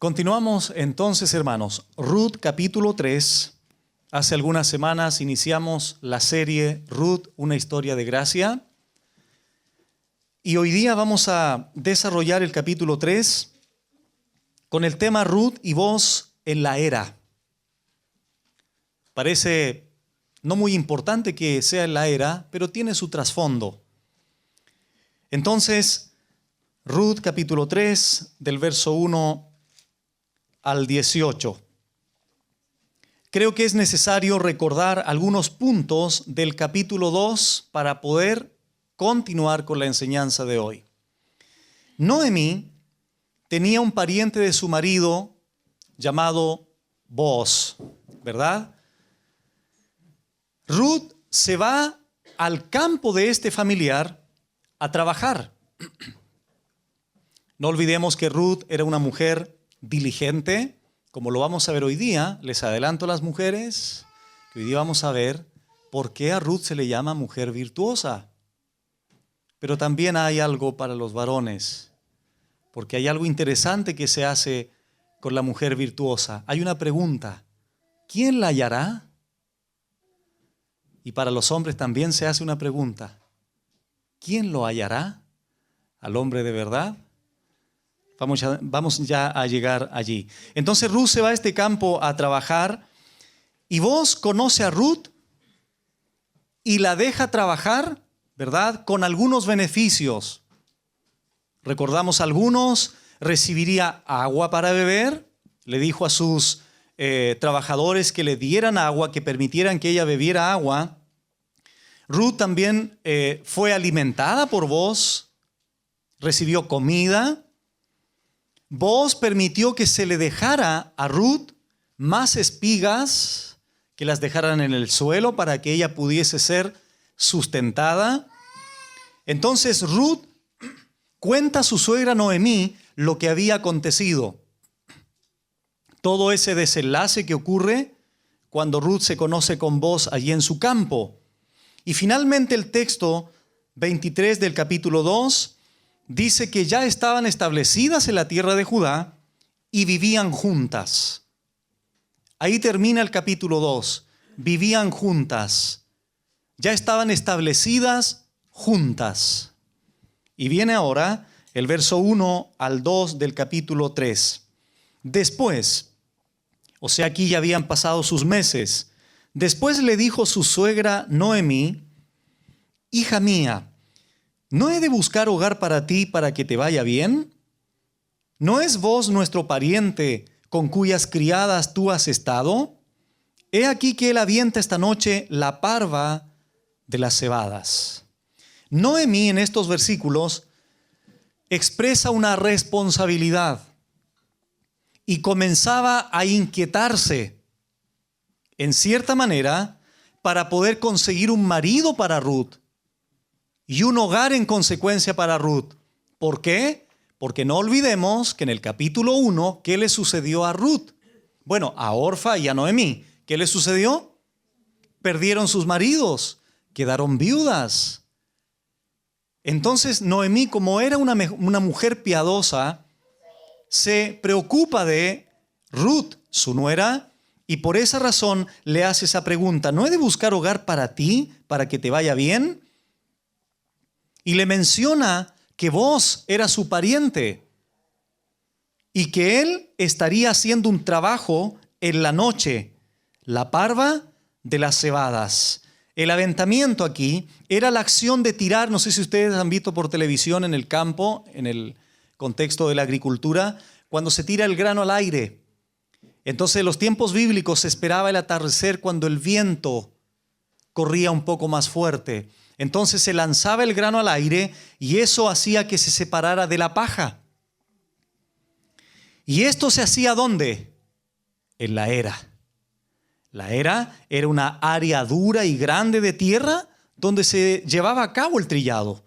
Continuamos entonces, hermanos. Ruth capítulo 3. Hace algunas semanas iniciamos la serie Ruth, una historia de gracia. Y hoy día vamos a desarrollar el capítulo 3 con el tema Ruth y voz en la era. Parece no muy importante que sea en la era, pero tiene su trasfondo. Entonces, Ruth capítulo 3, del verso 1 al 18. Creo que es necesario recordar algunos puntos del capítulo 2 para poder continuar con la enseñanza de hoy. Noemí tenía un pariente de su marido llamado Booz, ¿verdad? Ruth se va al campo de este familiar a trabajar. No olvidemos que Ruth era una mujer diligente, como lo vamos a ver hoy día. Les adelanto a las mujeres que hoy día vamos a ver por qué a Ruth se le llama mujer virtuosa. Pero también hay algo para los varones, porque hay algo interesante que se hace con la mujer virtuosa. Hay una pregunta: ¿quién la hallará? Y para los hombres también se hace una pregunta: ¿quién lo hallará al hombre de verdad? Vamos ya a llegar allí. Entonces Ruth se va a este campo a trabajar y Booz conoce a Ruth y la deja trabajar, ¿verdad?, con algunos beneficios. Recordamos algunos: recibiría agua para beber, le dijo a sus trabajadores que le dieran agua, que permitieran que ella bebiera agua. Ruth también fue alimentada por Booz, recibió comida. Booz permitió que se le dejara a Ruth más espigas, que las dejaran en el suelo para que ella pudiese ser sustentada. Entonces Ruth cuenta a su suegra Noemí lo que había acontecido. Todo ese desenlace que ocurre cuando Ruth se conoce con Booz allí en su campo. Y finalmente el texto 23 del capítulo 2 dice que ya estaban establecidas en la tierra de Judá y vivían juntas. Ahí termina el capítulo 2. Vivían juntas. Ya estaban establecidas juntas. Y viene ahora el verso 1 al 2 del capítulo 3. Después, o sea, aquí ya habían pasado sus meses. Después le dijo su suegra Noemí: hija mía, ¿no he de buscar hogar para ti para que te vaya bien? ¿No es Booz nuestro pariente con cuyas criadas tú has estado? He aquí que él avienta esta noche la parva de las cebadas. Noemí en estos versículos expresa una responsabilidad y comenzaba a inquietarse, en cierta manera, para poder conseguir un marido para Ruth y un hogar en consecuencia para Ruth. ¿Por qué? Porque no olvidemos que en el capítulo 1, ¿qué le sucedió a Ruth? Bueno, a Orfa y a Noemí. ¿Qué le sucedió? Perdieron sus maridos, quedaron viudas. Entonces Noemí, como era una mujer piadosa, se preocupa de Ruth, su nuera, y por esa razón le hace esa pregunta: ¿no he de buscar hogar para ti, para que te vaya bien? Y le menciona que Booz era su pariente y que él estaría haciendo un trabajo en la noche, la parva de las cebadas. El aventamiento aquí era la acción de tirar, no sé si ustedes han visto por televisión en el campo, en el contexto de la agricultura, cuando se tira el grano al aire. Entonces en los tiempos bíblicos se esperaba el atardecer cuando el viento corría un poco más fuerte. Entonces se lanzaba el grano al aire y eso hacía que se separara de la paja. ¿Y esto se hacía dónde? En la era. La era era una área dura y grande de tierra donde se llevaba a cabo el trillado.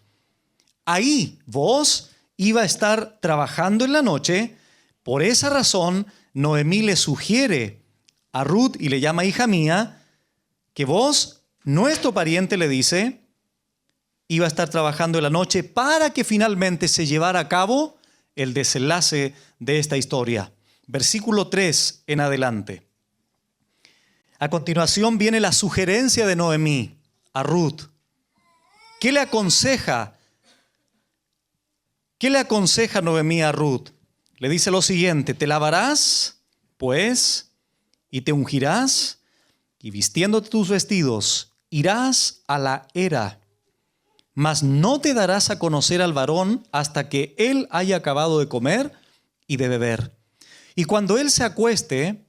Ahí Booz iba a estar trabajando en la noche. Por esa razón Noemí le sugiere a Ruth y le llama hija mía, que Booz, nuestro pariente, le dice, iba a estar trabajando en la noche para que finalmente se llevara a cabo el desenlace de esta historia. versículo 3 en adelante. A continuación viene la sugerencia de Noemí a Ruth. ¿Qué le aconseja? ¿Qué le aconseja Noemí a Ruth? Le dice lo siguiente: te lavarás, pues, y te ungirás, y vistiéndote tus vestidos, irás a la era. Mas no te darás a conocer al varón hasta que él haya acabado de comer y de beber. Y cuando él se acueste,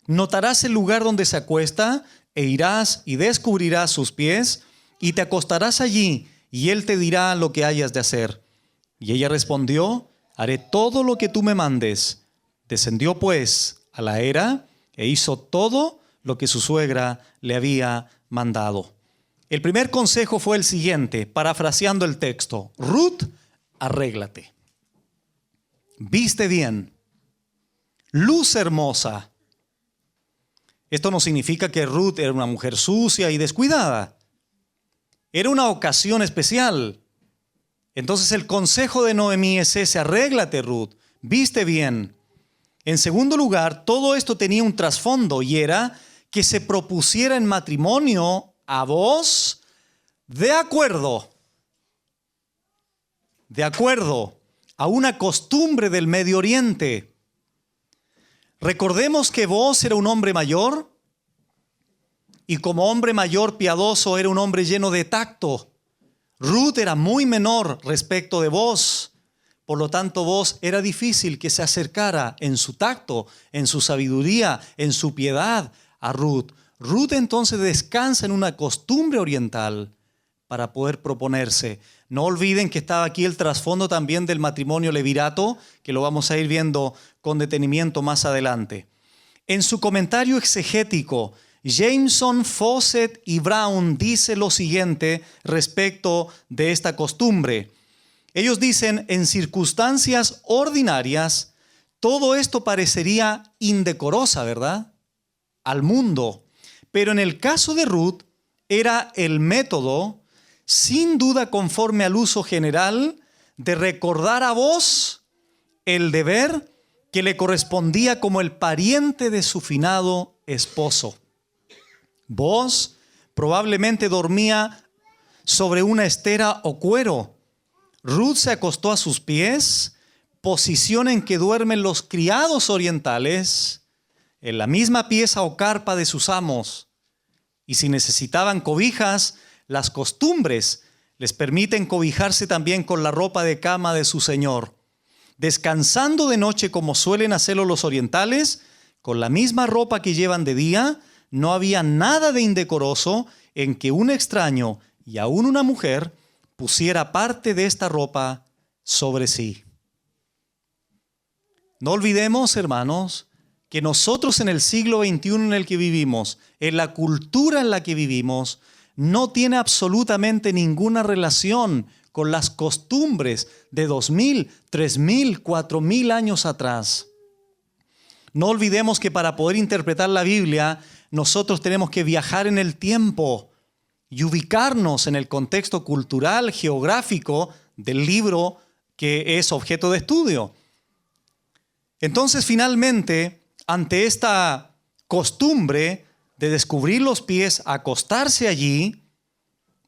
notarás el lugar donde se acuesta, e irás y descubrirás sus pies, y te acostarás allí, y él te dirá lo que hayas de hacer. Y ella respondió: haré todo lo que tú me mandes. Descendió pues a la era, e hizo todo lo que su suegra le había mandado. El primer consejo fue el siguiente, parafraseando el texto: Ruth, arréglate. Viste bien. Luz hermosa. Esto no significa que Ruth era una mujer sucia y descuidada. Era una ocasión especial. Entonces el consejo de Noemí es ese: arréglate, Ruth, viste bien. En segundo lugar, todo esto tenía un trasfondo, y era que se propusiera en matrimonio a vos de acuerdo a una costumbre del Medio Oriente. Recordemos que vos era un hombre mayor, y como hombre mayor piadoso era un hombre lleno de tacto. Ruth era muy menor respecto de vos. Por lo tanto, vos era difícil que se acercara en su tacto, en su sabiduría, en su piedad a Ruth. Ruth entonces descansa en una costumbre oriental para poder proponerse. No olviden que estaba aquí el trasfondo también del matrimonio levirato, que lo vamos a ir viendo con detenimiento más adelante. En su comentario exegético, Jameson, Fawcett y Brown dice lo siguiente respecto de esta costumbre. Ellos dicen: en circunstancias ordinarias, todo esto parecería indecorosa, ¿verdad?, al mundo. Pero en el caso de Ruth, era el método, sin duda conforme al uso general, de recordar a vos el deber que le correspondía como el pariente de su finado esposo. Vos probablemente dormía sobre una estera o cuero. Ruth se acostó a sus pies, posición en que duermen los criados orientales, en la misma pieza o carpa de sus amos. Y si necesitaban cobijas, las costumbres les permiten cobijarse también con la ropa de cama de su señor. Descansando de noche como suelen hacerlo los orientales, con la misma ropa que llevan de día, no había nada de indecoroso en que un extraño y aún una mujer pusiera parte de esta ropa sobre sí. No olvidemos, hermanos, que nosotros en el siglo XXI en el que vivimos, en la cultura en la que vivimos, no tiene absolutamente ninguna relación con las costumbres de 2000, 3000, 4000 años atrás. No olvidemos que para poder interpretar la Biblia, nosotros tenemos que viajar en el tiempo y ubicarnos en el contexto cultural, geográfico del libro que es objeto de estudio. Entonces, finalmente, ante esta costumbre de descubrir los pies, acostarse allí,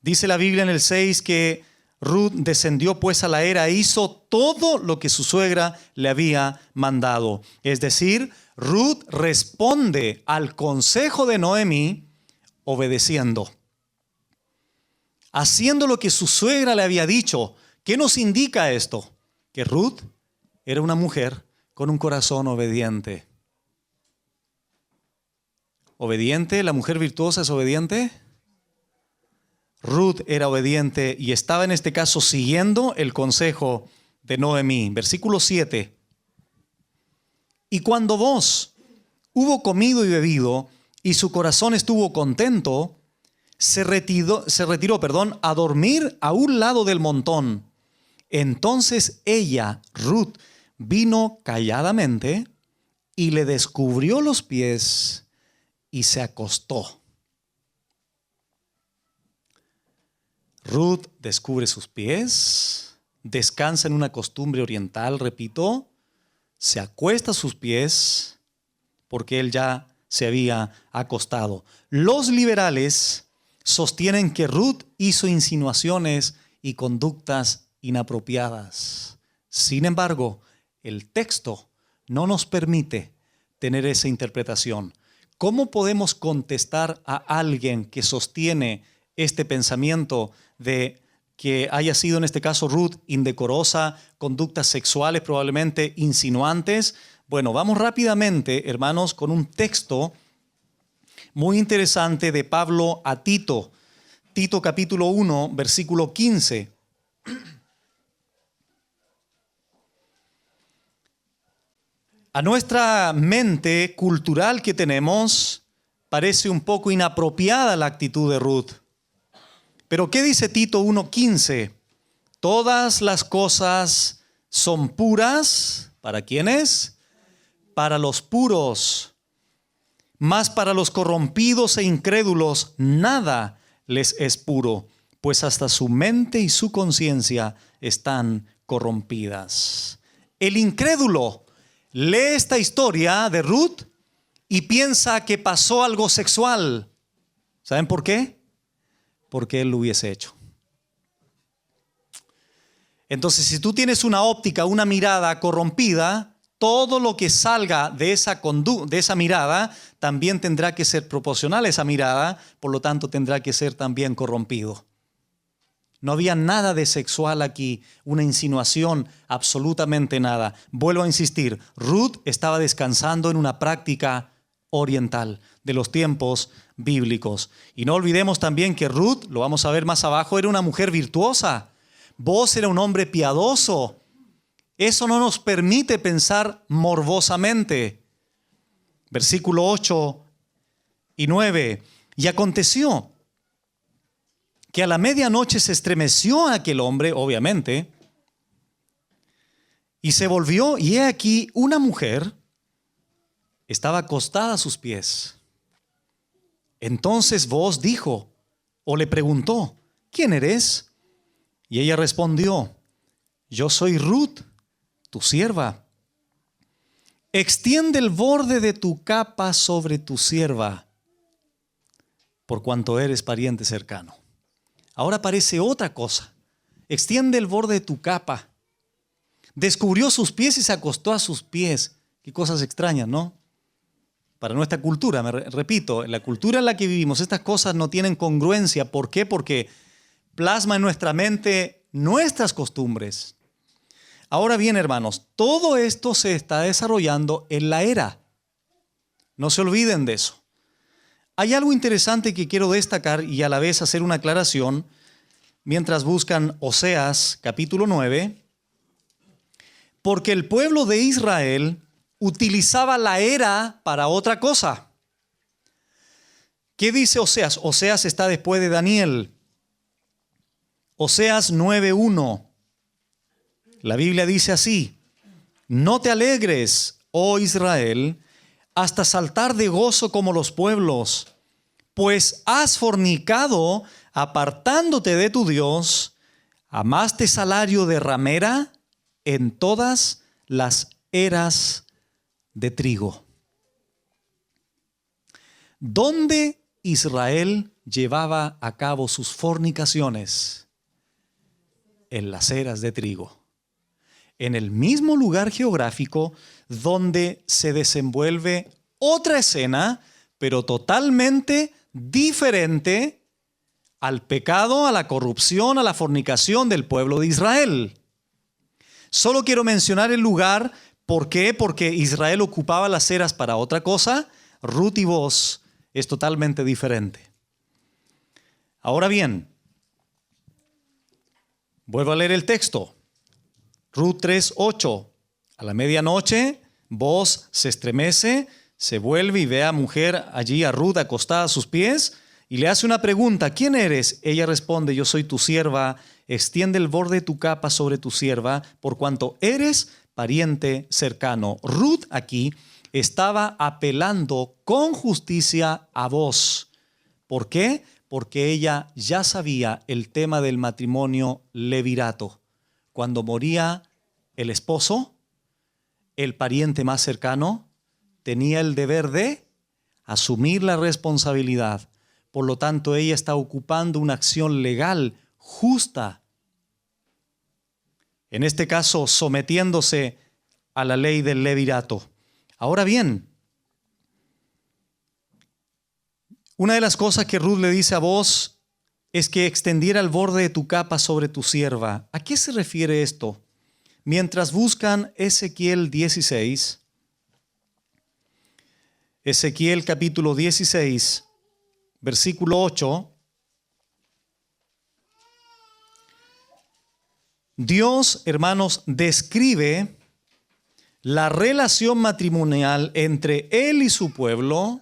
dice la Biblia en el 6 que Ruth descendió pues a la era e hizo todo lo que su suegra le había mandado. Es decir, Ruth responde al consejo de Noemí obedeciendo, haciendo lo que su suegra le había dicho. ¿Qué nos indica esto? Que Ruth era una mujer con un corazón obediente. ¿Obediente? ¿La mujer virtuosa es obediente? Ruth era obediente y estaba en este caso siguiendo el consejo de Noemí. Versículo 7. Y cuando vos hubo comido y bebido y su corazón estuvo contento, se retiró, a dormir a un lado del montón. Entonces ella, Ruth, vino calladamente y le descubrió los pies y se acostó. Ruth descubre sus pies, descansa en una costumbre oriental, repito, se acuesta a sus pies porque él ya se había acostado. Los liberales sostienen que Ruth hizo insinuaciones y conductas inapropiadas. Sin embargo, el texto no nos permite tener esa interpretación. ¿Cómo podemos contestar a alguien que sostiene este pensamiento de que haya sido en este caso Ruth indecorosa, conductas sexuales probablemente insinuantes? Bueno, vamos rápidamente, hermanos, con un texto muy interesante de Pablo a Tito. Tito capítulo 1, versículo 15. A nuestra mente cultural que tenemos, parece un poco inapropiada la actitud de Ruth. Pero ¿qué dice Tito 1:15? Todas las cosas son puras. ¿Para quiénes? Para los puros. Mas para los corrompidos e incrédulos nada les es puro, pues hasta su mente y su conciencia están corrompidas. El incrédulo lee esta historia de Ruth y piensa que pasó algo sexual. ¿Saben por qué? Porque él lo hubiese hecho. Entonces, si tú tienes una óptica, una mirada corrompida, todo lo que salga de esa mirada también tendrá que ser proporcional a esa mirada, por lo tanto tendrá que ser también corrompido. No había nada de sexual aquí, una insinuación, absolutamente nada. Vuelvo a insistir, Ruth estaba descansando en una práctica oriental de los tiempos bíblicos. Y no olvidemos también que Ruth, lo vamos a ver más abajo, era una mujer virtuosa. Vos era un hombre piadoso. Eso no nos permite pensar morbosamente. Versículo 8 y 9. Y aconteció que a la medianoche se estremeció aquel hombre, obviamente, y se volvió, y he aquí una mujer estaba acostada a sus pies. Entonces Booz dijo, o le preguntó, ¿quién eres? Y ella respondió, yo soy Ruth, tu sierva. Extiende el borde de tu capa sobre tu sierva, por cuanto eres pariente cercano. Ahora aparece otra cosa. Extiende el borde de tu capa. Descubrió sus pies y se acostó a sus pies. Qué cosas extrañas, ¿no? Para nuestra cultura, repito, en la cultura en la que vivimos, estas cosas no tienen congruencia. ¿Por qué? Porque plasma en nuestra mente nuestras costumbres. Ahora bien, hermanos, todo esto se está desarrollando en la era. No se olviden de eso. Hay algo interesante que quiero destacar y a la vez hacer una aclaración mientras buscan Oseas capítulo 9, porque el pueblo de Israel utilizaba la era para otra cosa. ¿Qué dice Oseas? Oseas está después de Daniel. Oseas 9:1. La Biblia dice así: no te alegres, oh Israel, hasta saltar de gozo como los pueblos, pues has fornicado apartándote de tu Dios, amaste salario de ramera en todas las eras de trigo. ¿Dónde Israel llevaba a cabo sus fornicaciones? En las eras de trigo. En el mismo lugar geográfico donde se desenvuelve otra escena, pero totalmente diferente al pecado, a la corrupción, a la fornicación del pueblo de Israel. Solo quiero mencionar el lugar. ¿Por qué? Porque Israel ocupaba las eras para otra cosa. Ruth y Booz es totalmente diferente. Ahora bien, vuelvo a leer el texto. Ruth 3:8. A la medianoche, Booz se estremece, se vuelve y ve a mujer allí, a Ruth acostada a sus pies, y le hace una pregunta: ¿quién eres? Ella responde: yo soy tu sierva, extiende el borde de tu capa sobre tu sierva, por cuanto eres pariente cercano. Ruth aquí estaba apelando con justicia a Booz. ¿Por qué? Porque ella ya sabía el tema del matrimonio levirato. Cuando moría el esposo, el pariente más cercano, tenía el deber de asumir la responsabilidad. Por lo tanto, ella está ocupando una acción legal justa. En este caso, sometiéndose a la ley del levirato. Ahora bien, una de las cosas que Ruth le dice a Booz es que extendiera el borde de tu capa sobre tu sierva. ¿A qué se refiere esto? Mientras buscan Ezequiel 16, Ezequiel capítulo 16, versículo 8, Dios, hermanos, describe la relación matrimonial entre Él y su pueblo.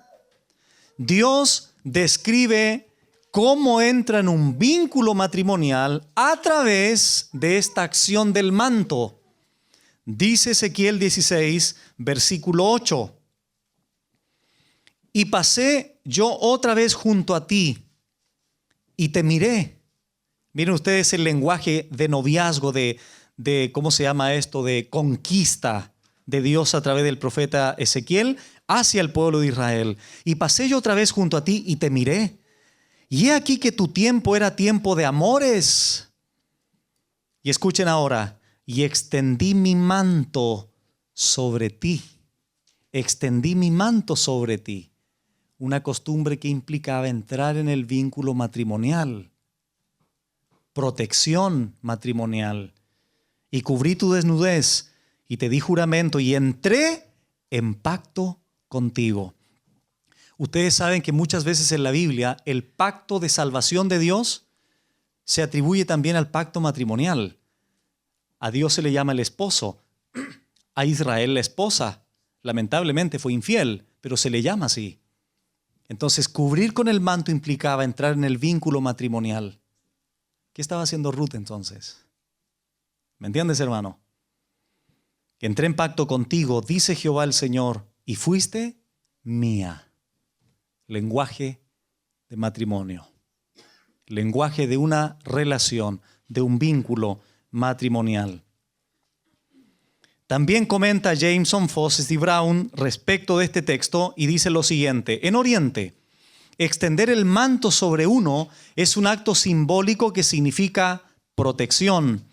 Dios describe cómo entra en un vínculo matrimonial a través de esta acción del manto. Dice Ezequiel 16, versículo 8. Y pasé yo otra vez junto a ti y te miré. Miren ustedes el lenguaje de noviazgo, de ¿cómo se llama esto? De conquista de Dios a través del profeta Ezequiel hacia el pueblo de Israel. Y pasé yo otra vez junto a ti y te miré. Y he aquí que tu tiempo era tiempo de amores. Y escuchen ahora, y extendí mi manto sobre ti. Extendí mi manto sobre ti. Una costumbre que implicaba entrar en el vínculo matrimonial, protección matrimonial. Y cubrí tu desnudez y te di juramento y entré en pacto contigo. Ustedes saben que muchas veces en la Biblia el pacto de salvación de Dios se atribuye también al pacto matrimonial. A Dios se le llama el esposo, a Israel la esposa. Lamentablemente fue infiel, pero se le llama así. Entonces, cubrir con el manto implicaba entrar en el vínculo matrimonial. ¿Qué estaba haciendo Ruth entonces? ¿Me entiendes, hermano? Entré en pacto contigo, dice Jehová el Señor, y fuiste mía. Lenguaje de matrimonio. Lenguaje de una relación, de un vínculo matrimonial. También comenta Jameson, Foss y Brown respecto de este texto y dice lo siguiente: en Oriente, extender el manto sobre uno es un acto simbólico que significa protección.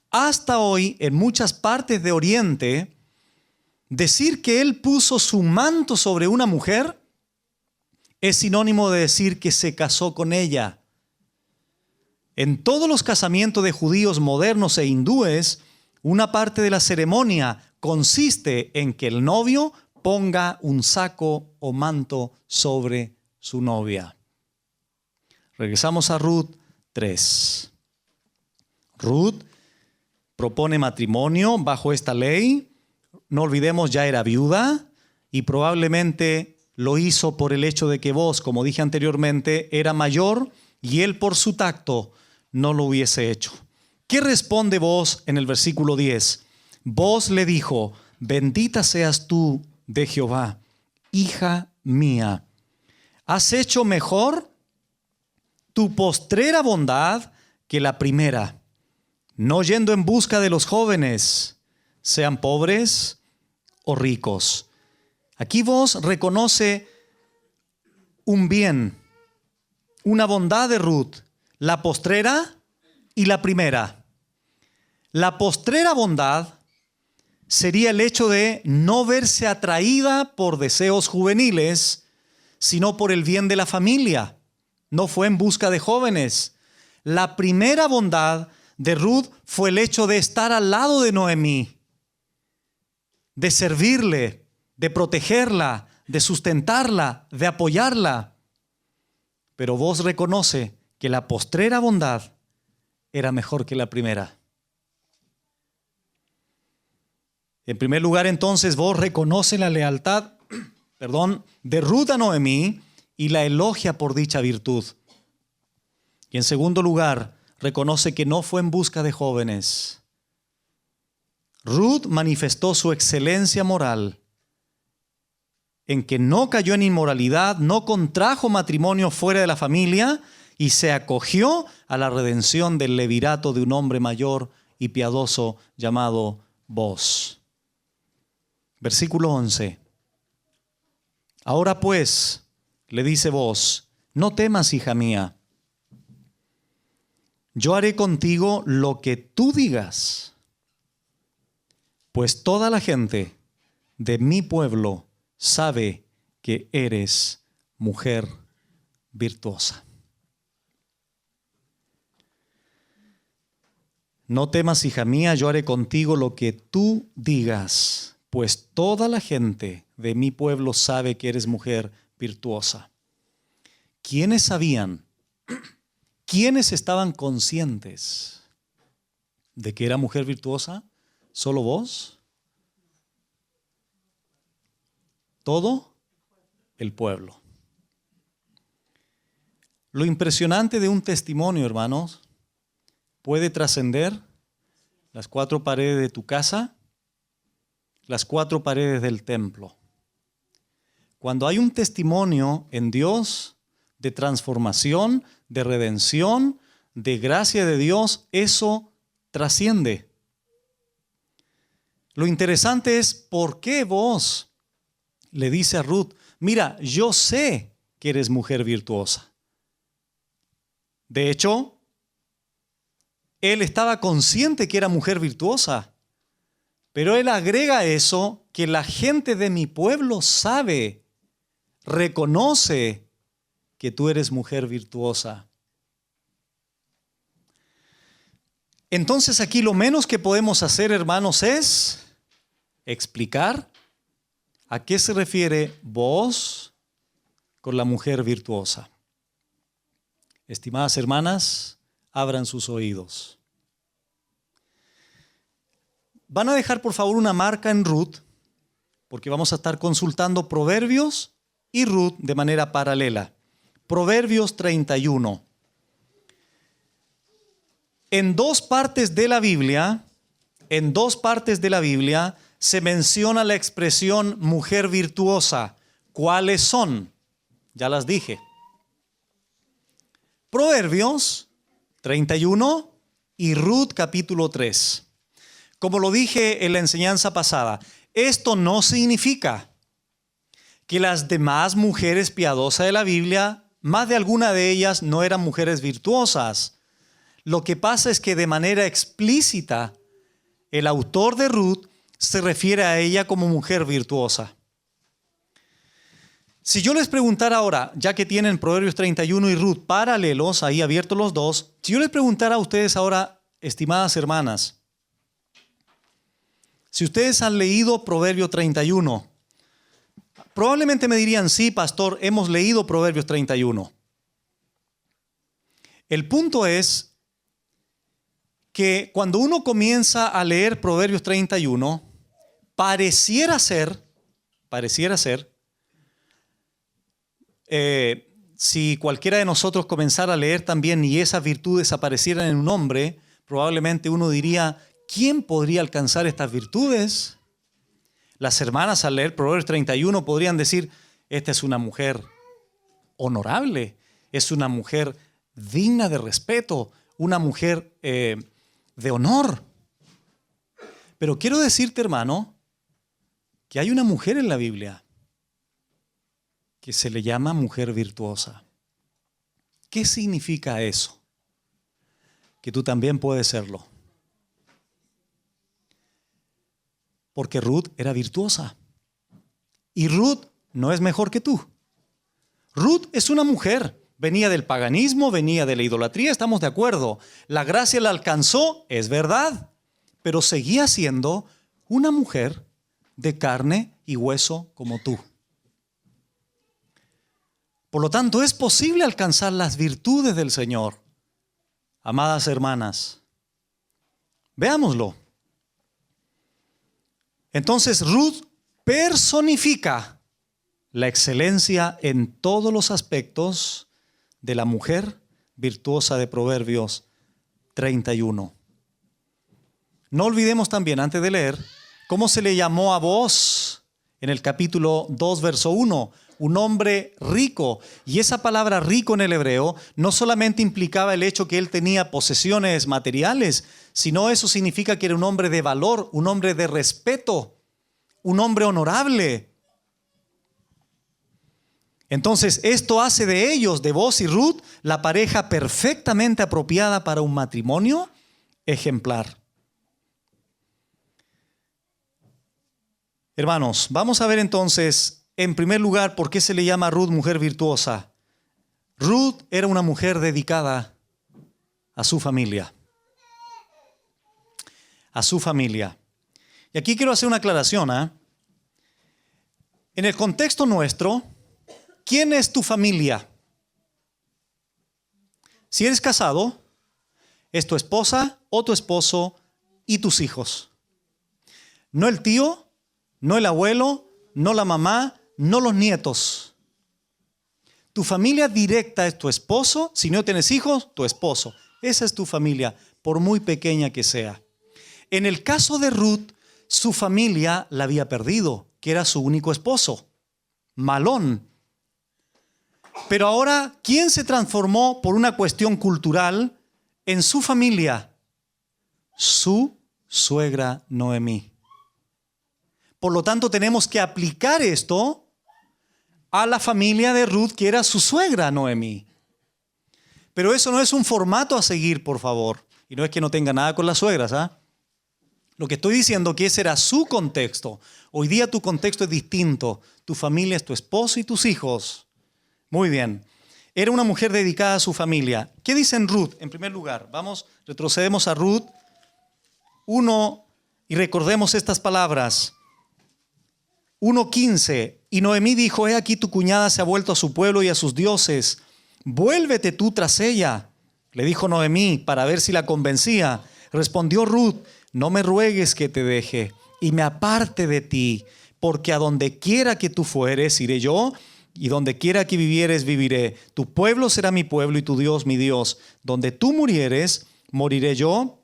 Hasta hoy, en muchas partes de Oriente, decir que él puso su manto sobre una mujer es sinónimo de decir que se casó con ella. En todos los casamientos de judíos modernos e hindúes, una parte de la ceremonia consiste en que el novio ponga un saco o manto sobre su novia. Regresamos a Ruth 3. Ruth propone matrimonio bajo esta ley. No olvidemos, ya era viuda y probablemente lo hizo por el hecho de que Booz, como dije anteriormente, era mayor y él por su tacto no lo hubiese hecho. ¿Qué responde Booz en el versículo 10? Booz le dijo: bendita seas tú de Jehová, hija mía. ¿Has hecho mejor tu postrera bondad que la primera, no yendo en busca de los jóvenes, sean pobres o ricos? Aquí Booz reconoce un bien, una bondad de Ruth, la postrera y la primera. La postrera bondad sería el hecho de no verse atraída por deseos juveniles, sino por el bien de la familia. No fue en busca de jóvenes. La primera bondad de Ruth fue el hecho de estar al lado de Noemí, de servirle, de protegerla, de sustentarla, de apoyarla. Pero Booz reconoce que la postrera bondad era mejor que la primera. En primer lugar, entonces, Booz reconoce la lealtad, de Ruth a Noemí y la elogia por dicha virtud. Y en segundo lugar, reconoce que no fue en busca de jóvenes. Ruth manifestó su excelencia moral en que no cayó en inmoralidad, no contrajo matrimonio fuera de la familia y se acogió a la redención del levirato de un hombre mayor y piadoso llamado Booz. Versículo 11. Ahora pues, le dice Booz, no temas, hija mía. Yo haré contigo lo que tú digas, pues toda la gente de mi pueblo sabe que eres mujer virtuosa. No temas, hija mía, yo haré contigo lo que tú digas, pues toda la gente de mi pueblo sabe que eres mujer virtuosa. ¿Quiénes sabían? ¿Quiénes estaban conscientes de que era mujer virtuosa? ¿Solo vos? Todo el pueblo. Lo impresionante de un testimonio, hermanos, puede trascender las 4 paredes de tu casa, las 4 paredes del templo. Cuando hay un testimonio en Dios de transformación, de redención, de gracia de Dios, eso trasciende. Lo interesante es por qué Booz le dice a Ruth, mira, yo sé que eres mujer virtuosa. De hecho, él estaba consciente que era mujer virtuosa, pero él agrega a eso que la gente de mi pueblo sabe, reconoce que tú eres mujer virtuosa. Entonces aquí lo menos que podemos hacer, hermanos, es explicar a qué se refiere Booz con la mujer virtuosa. Estimadas hermanas, abran sus oídos. Van a dejar por favor una marca en Ruth, porque vamos a estar consultando Proverbios y Ruth de manera paralela. Proverbios 31. En dos partes de la Biblia se menciona la expresión mujer virtuosa. ¿Cuáles son? Ya las dije. Proverbios 31 y Ruth capítulo 3. Como lo dije en la enseñanza pasada, esto no significa que las demás mujeres piadosas de la Biblia, más de alguna de ellas no eran mujeres virtuosas. Lo que pasa es que de manera explícita el autor de Ruth se refiere a ella como mujer virtuosa. Si yo les preguntara ahora, ya que tienen Proverbios 31 y Ruth paralelos, ahí abiertos los dos, si yo les preguntara a ustedes ahora, estimadas hermanas, si ustedes han leído Proverbios 31, probablemente me dirían, sí, pastor, hemos leído Proverbios 31. El punto es que cuando uno comienza a leer Proverbios 31, pareciera ser, si cualquiera de nosotros comenzara a leer también y esas virtudes aparecieran en un hombre, probablemente uno diría, ¿quién podría alcanzar estas virtudes? Las hermanas al leer Proverbios 31 podrían decir, esta es una mujer honorable, es una mujer digna de respeto, una mujer de honor. Pero quiero decirte, hermano, que hay una mujer en la Biblia que se le llama mujer virtuosa. ¿Qué significa eso? Que tú también puedes serlo. Porque Ruth era virtuosa. Y Ruth no es mejor que tú. Ruth es una mujer. Venía del paganismo, venía de la idolatría, estamos de acuerdo. La gracia la alcanzó, es verdad. Pero seguía siendo una mujer de carne y hueso como tú. Por lo tanto, es posible alcanzar las virtudes del Señor. Amadas hermanas, veámoslo. Entonces, Ruth personifica la excelencia en todos los aspectos de la mujer virtuosa de Proverbios 31. No olvidemos también, antes de leer, cómo se le llamó a Booz en el capítulo 2, verso 1. Un hombre rico. Y esa palabra rico en el hebreo no solamente implicaba el hecho que él tenía posesiones materiales, sino eso significa que era un hombre de valor, un hombre de respeto, un hombre honorable. Entonces, esto hace de ellos, de Boaz y Ruth, la pareja perfectamente apropiada para un matrimonio ejemplar. Hermanos, vamos a ver entonces, en primer lugar, por qué se le llama a Ruth mujer virtuosa. Ruth era una mujer dedicada a su familia. A su familia. Y aquí quiero hacer una aclaración. En el contexto nuestro, ¿quién es tu familia? Si eres casado, es tu esposa o tu esposo y tus hijos. No el tío, no el abuelo, no la mamá, no los nietos. Tu familia directa es tu esposo. Si no tienes hijos, tu esposo. Esa es tu familia, por muy pequeña que sea. En el caso de Ruth, su familia la había perdido, que era su único esposo, Malón. Pero ahora, ¿quién se transformó por una cuestión cultural en su familia? Su suegra Noemí. Por lo tanto, tenemos que aplicar esto a la familia de Ruth, que era su suegra Noemí. Pero eso no es un formato a seguir, por favor. Y no es que no tenga nada con las suegras, Lo que estoy diciendo es que ese era su contexto. Hoy día tu contexto es distinto. Tu familia es tu esposo y tus hijos. Muy bien. Era una mujer dedicada a su familia. ¿Qué dice en Ruth? En primer lugar, retrocedemos a Ruth 1 y recordemos estas palabras. 1:15. Y Noemí dijo: he aquí tu cuñada se ha vuelto a su pueblo y a sus dioses. Vuélvete tú tras ella. Le dijo Noemí para ver si la convencía. Respondió Ruth: no me ruegues que te deje y me aparte de ti, porque a donde quiera que tú fueres, iré yo, y donde quiera que vivieres, viviré. Tu pueblo será mi pueblo y tu Dios mi Dios. Donde tú murieres, moriré yo,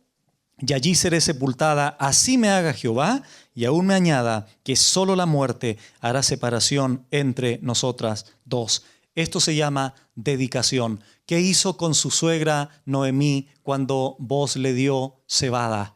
y allí seré sepultada. Así me haga Jehová, y aún me añada, que solo la muerte hará separación entre nosotras dos. Esto se llama dedicación. ¿Qué hizo con su suegra Noemí cuando Boaz le dio cebada?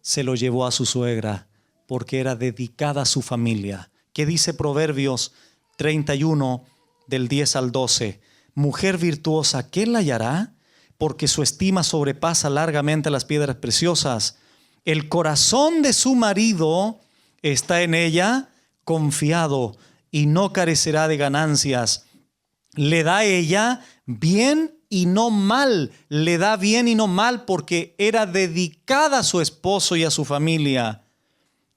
Se lo llevó a su suegra porque era dedicada a su familia. ¿Qué dice Proverbios 31 del 10 al 12? Mujer virtuosa, ¿quién la hallará? Porque su estima sobrepasa largamente las piedras preciosas. El corazón de su marido está en ella confiado y no carecerá de ganancias. Le da ella bien y no mal. Le da bien y no mal porque era dedicada a su esposo y a su familia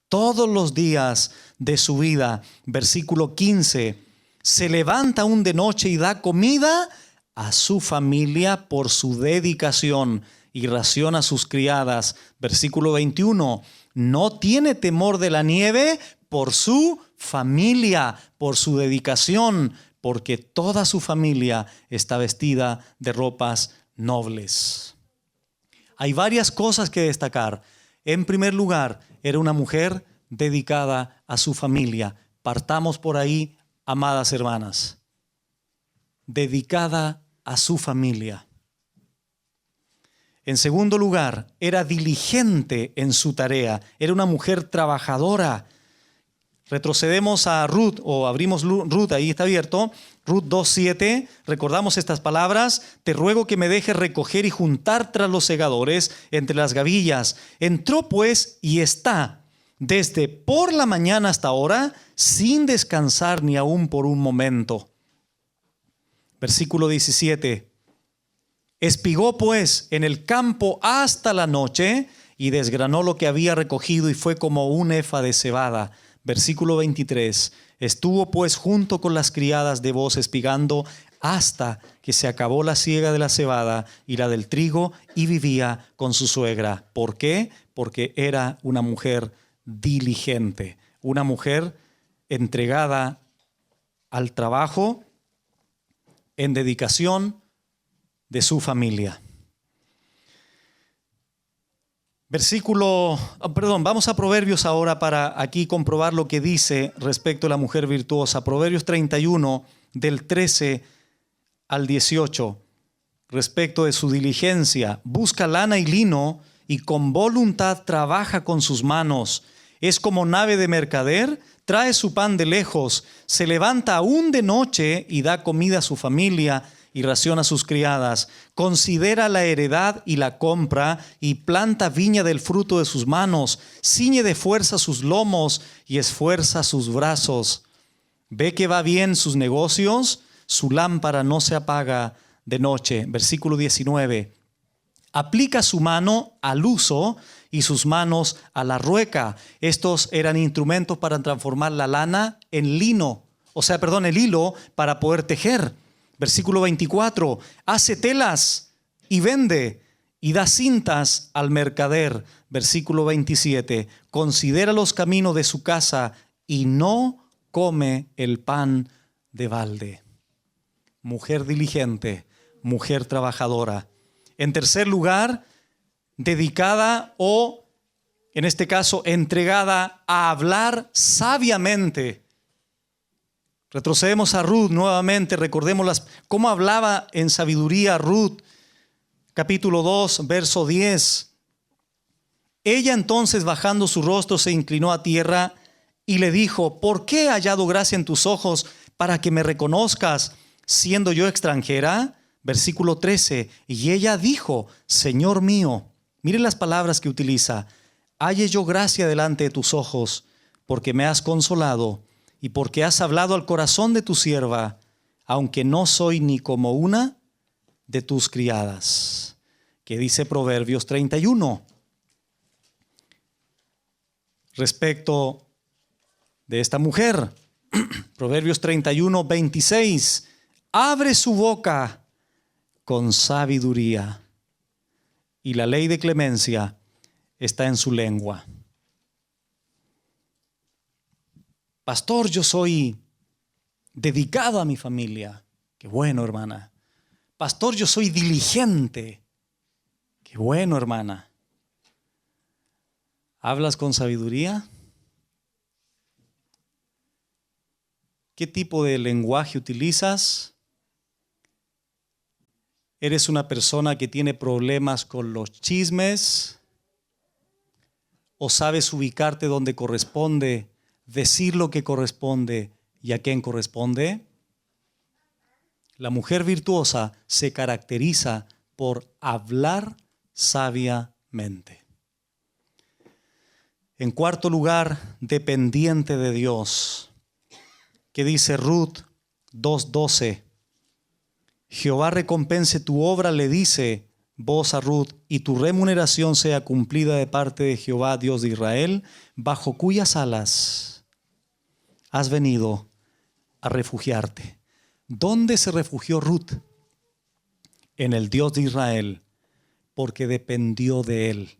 todos los días de su vida. Versículo 15. Se levanta aún de noche y da comida a su familia por su dedicación y ración a sus criadas. Versículo 21. No tiene temor de la nieve por su familia, por su dedicación, porque toda su familia está vestida de ropas nobles. Hay varias cosas que destacar. En primer lugar, era una mujer dedicada a su familia. Partamos por ahí, amadas hermanas. Dedicada a su familia. En segundo lugar, era diligente en su tarea. Era una mujer trabajadora. Retrocedemos a Ruth, o abrimos Ruth, ahí está abierto. Ruth 2:7, recordamos estas palabras. Te ruego que me dejes recoger y juntar tras los segadores entre las gavillas. Entró pues y está desde por la mañana hasta ahora, sin descansar ni aún por un momento. Versículo 17. Espigó pues en el campo hasta la noche y desgranó lo que había recogido y fue como un efa de cebada. Versículo 23. Estuvo pues junto con las criadas de Boaz espigando hasta que se acabó la siega de la cebada y la del trigo y vivía con su suegra. ¿Por qué? Porque era una mujer diligente, una mujer entregada al trabajo en dedicación de su familia. Vamos a Proverbios ahora para aquí comprobar lo que dice respecto a la mujer virtuosa. Proverbios 31 del 13 al 18, respecto de su diligencia. Busca lana y lino y con voluntad trabaja con sus manos. Es como nave de mercader, trae su pan de lejos, se levanta aún de noche y da comida a su familia y raciona a sus criadas. Considera la heredad y la compra y planta viña del fruto de sus manos. Ciñe de fuerza sus lomos y esfuerza sus brazos. Ve que va bien sus negocios, su lámpara no se apaga de noche. Versículo 19. Aplica su mano al uso y sus manos a la rueca. Estos eran instrumentos para transformar la lana en lino. El hilo para poder tejer. Versículo 24. Hace telas y vende y da cintas al mercader. Versículo 27. Considera los caminos de su casa y no come el pan de balde. Mujer diligente, mujer trabajadora. En tercer lugar, dedicada o, en este caso, entregada a hablar sabiamente. Retrocedemos a Ruth nuevamente, recordemos cómo hablaba en sabiduría Ruth, capítulo 2, verso 10. Ella entonces, bajando su rostro, se inclinó a tierra y le dijo: ¿por qué he hallado gracia en tus ojos para que me reconozcas, siendo yo extranjera? Versículo 13. Y ella dijo: Señor mío, miren las palabras que utiliza: halle yo gracia delante de tus ojos, porque me has consolado y porque has hablado al corazón de tu sierva, aunque no soy ni como una de tus criadas. ¿Qué dice Proverbios 31? Respecto de esta mujer, Proverbios 31, 26. Abre su boca con sabiduría, y la ley de clemencia está en su lengua. Pastor, yo soy dedicado a mi familia. Qué bueno, hermana. Pastor, yo soy diligente. Qué bueno, hermana. ¿Hablas con sabiduría? ¿Qué tipo de lenguaje utilizas? ¿Eres una persona que tiene problemas con los chismes? ¿O sabes ubicarte donde corresponde, decir lo que corresponde y a quién corresponde? La mujer virtuosa se caracteriza por hablar sabiamente. En cuarto lugar, dependiente de Dios. ¿Qué dice Ruth 2:12? Jehová recompense tu obra, le dice voz a Ruth, y tu remuneración sea cumplida de parte de Jehová, Dios de Israel, bajo cuyas alas has venido a refugiarte. ¿Dónde se refugió Ruth? En el Dios de Israel, porque dependió de él.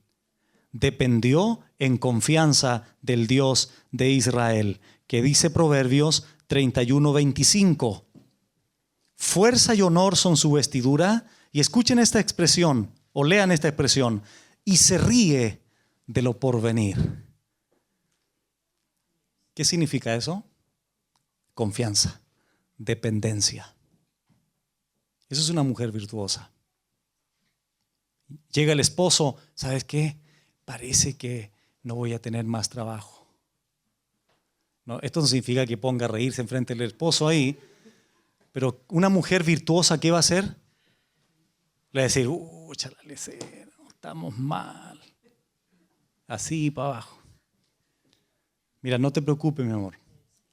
Dependió en confianza del Dios de Israel, que dice Proverbios 31:25. Fuerza y honor son su vestidura. Y escuchen esta expresión, o lean esta expresión: y se ríe de lo porvenir. ¿Qué significa eso? Confianza, dependencia. Eso es una mujer virtuosa. Llega el esposo: ¿sabes qué? Parece que no voy a tener más trabajo. No, esto no significa que ponga a reírse enfrente del esposo ahí, pero una mujer virtuosa, ¿qué va a hacer? Le va a decir: chalale, estamos mal. Así para abajo. Mira, no te preocupes, mi amor.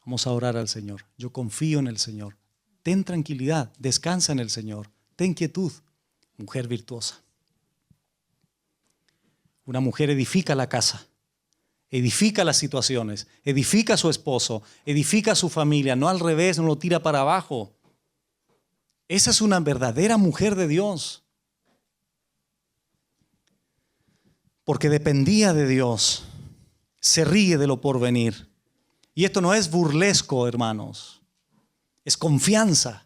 Vamos a orar al Señor. Yo confío en el Señor. Ten tranquilidad, descansa en el Señor. Ten quietud. Mujer virtuosa. Una mujer edifica la casa, edifica las situaciones, edifica a su esposo, edifica a su familia, no al revés, no lo tira para abajo. Esa es una verdadera mujer de Dios. Porque dependía de Dios, se ríe de lo porvenir. Y esto no es burlesco, hermanos, es confianza,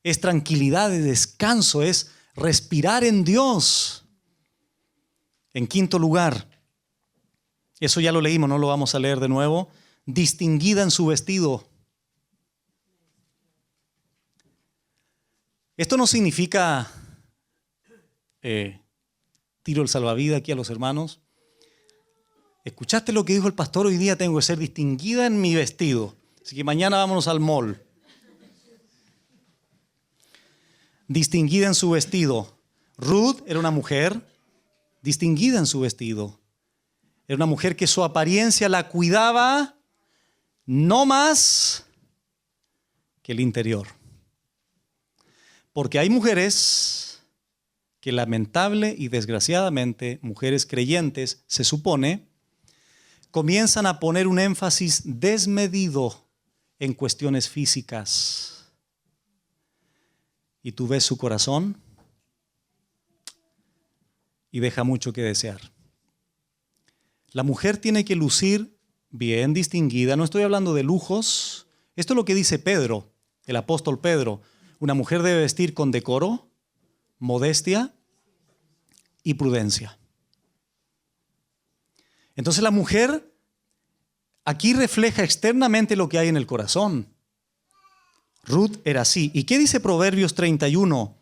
es tranquilidad, es descanso, es respirar en Dios. En quinto lugar, eso ya lo leímos, no lo vamos a leer de nuevo, distinguida en su vestido. Esto no significa tiro el salvavidas aquí a los hermanos. ¿Escuchaste lo que dijo el pastor? Hoy día tengo que ser distinguida en mi vestido. Así que mañana vámonos al mall. Distinguida en su vestido. Ruth era una mujer distinguida en su vestido. Era una mujer que su apariencia la cuidaba no más que el interior. Porque hay mujeres que lamentable y desgraciadamente, mujeres creyentes, se supone, comienzan a poner un énfasis desmedido en cuestiones físicas. Y tú ves su corazón y deja mucho que desear. La mujer tiene que lucir bien distinguida. No estoy hablando de lujos. Esto es lo que dice Pedro, el apóstol Pedro. Una mujer debe vestir con decoro, modestia y prudencia. Entonces la mujer aquí refleja externamente lo que hay en el corazón. Ruth era así. ¿Y qué dice Proverbios 31,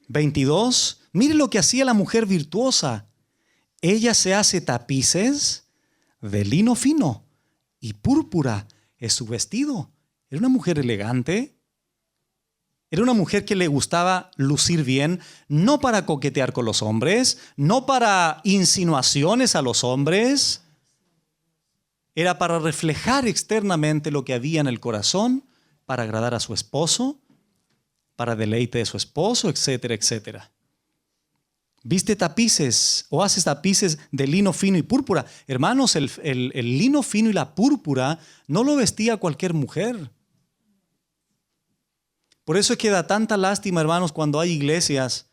22? Mire lo que hacía la mujer virtuosa. Ella se hace tapices de lino fino y púrpura es su vestido. Era una mujer elegante. Era una mujer que le gustaba lucir bien, no para coquetear con los hombres, no para insinuaciones a los hombres. Era para reflejar externamente lo que había en el corazón, para agradar a su esposo, para deleite de su esposo, etcétera, etcétera. Viste tapices o haces tapices de lino fino y púrpura. Hermanos, el lino fino y la púrpura no lo vestía cualquier mujer. Por eso es que da tanta lástima, hermanos, cuando hay iglesias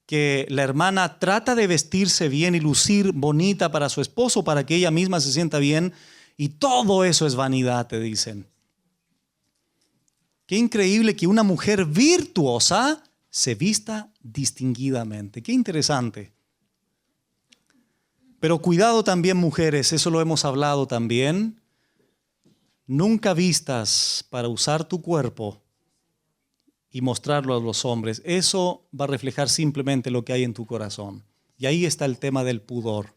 que la hermana trata de vestirse bien y lucir bonita para su esposo, para que ella misma se sienta bien, y todo eso es vanidad, te dicen. Qué increíble que una mujer virtuosa se vista distinguidamente. Qué interesante. Pero cuidado también, mujeres, eso lo hemos hablado también. Nunca vistas para usar tu cuerpo y mostrarlo a los hombres. Eso va a reflejar simplemente lo que hay en tu corazón. Y ahí está el tema del pudor,